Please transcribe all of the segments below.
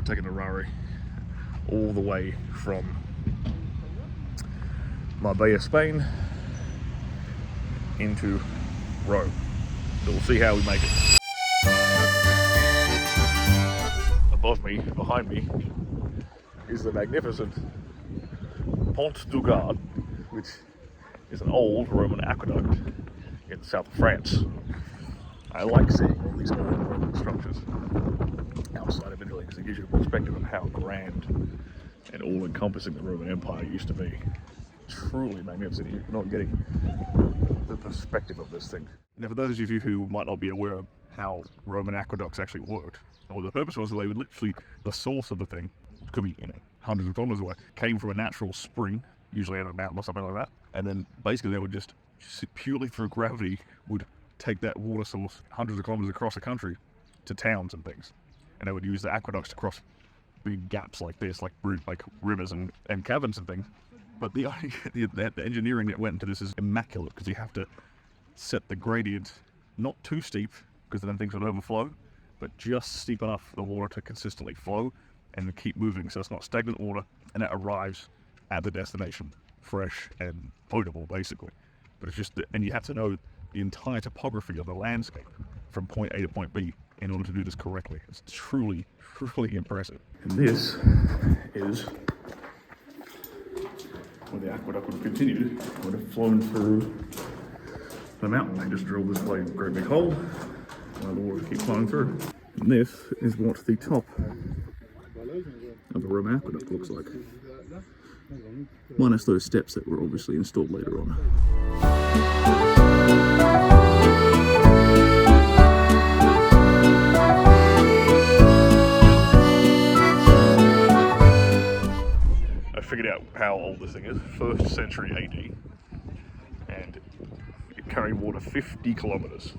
taking the Ferrari all the way from Marbella, Spain into Rome. So we'll see how we make it. Above me, behind me, is the magnificent Pont du Gard, which is an old Roman aqueduct in the south of France. I like seeing all these old Roman structures outside of Italy because it gives you a perspective of how grand and all-encompassing the Roman Empire used to be. Truly magnificent. You're not getting the perspective of this thing. Now, for those of you who might not be aware of how Roman aqueducts actually worked, well, the purpose was that they would literally, the source of the thing, could be, hundreds of kilometers away, came from a natural spring, usually out of a mountain or something like that, and then basically they would just purely through gravity would take that water source hundreds of kilometers across the country to towns and things, and they would use the aqueducts to cross big gaps like this, like rivers and caverns and things. But the engineering that went into this is immaculate, because you have to set the gradient not too steep, because then things would overflow, but just steep enough for the water to consistently flow and keep moving, so it's not stagnant water, and it arrives at the destination fresh and potable, basically. But it's just, and you have to know the entire topography of the landscape from point A to point B in order to do this correctly. It's truly, truly impressive. And this is where the aqueduct would have continued, would have flown through the mountain. They just drilled this great big hole, and the water would keep flowing through. And this is what the top of the Roman aqueduct looks like, minus those steps that were obviously installed later on. I figured out how old this thing is, 1st century AD, and it carried water 50 kilometers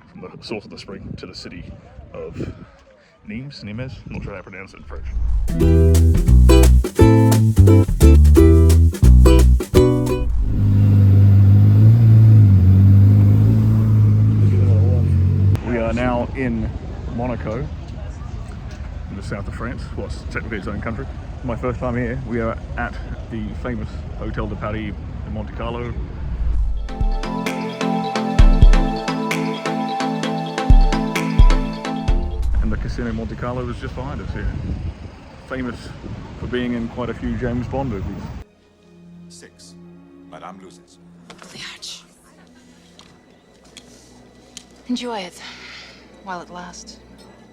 from the source of the spring to the city of Nimes, I'm not sure how to pronounce it in French. We are now in Monaco, in the south of France. Well, it's technically its own country. My first time here. We are at the famous Hotel de Paris in Monte Carlo. And the Casino Monte Carlo is just behind us here. Famous for being in quite a few James Bond movies. 6. Madame loses. Liach. Enjoy it while it lasts.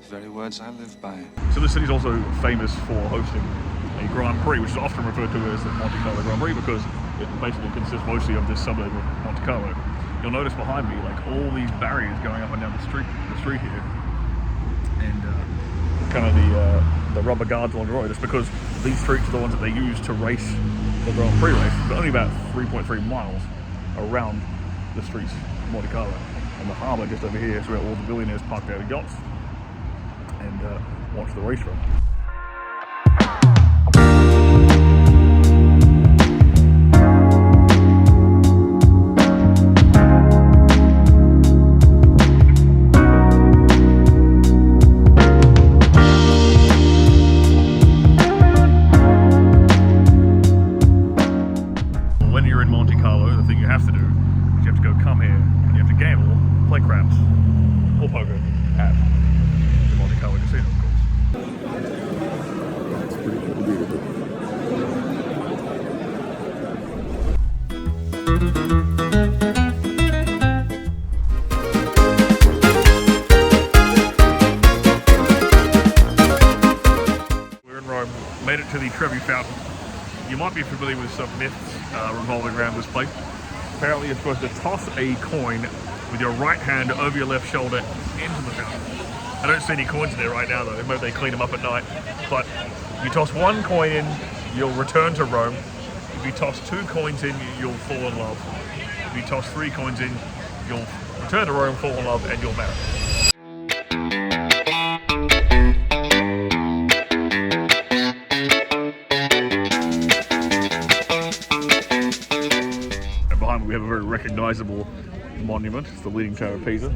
Very words I live by. So the city's also famous for hosting a Grand Prix, which is often referred to as the Monte Carlo Grand Prix, because it basically consists mostly of this suburb of Monte Carlo. You'll notice behind me, like, all these barriers going up and down the street here, and kind of the rubber guards along the road. It's because these streets are the ones that they use to race the Grand Prix race. But only about 3.3 miles around the streets of Monte Carlo, and the harbour just over here is where all the billionaires park their yachts and watch the race run. When you're in Monte Carlo, the thing you have to do is you have to come here and you have to gamble, play craps, or poker at the Monte Carlo Casino, of course. That's pretty beautiful. We're in Rome, made it to the Trevi Fountain. You might be familiar with some myths revolving around this place. Apparently you're supposed to toss a coin with your right hand over your left shoulder into the fountain. I don't see any coins in there right now though, maybe they clean them up at night. But you toss one coin in, you'll return to Rome. If you toss 2 coins in, you'll fall in love. If you toss 3 coins in, you'll return to Rome, fall in love, and you'll marry. And behind me we have a very recognizable monument. It's the Leaning Tower of Pisa.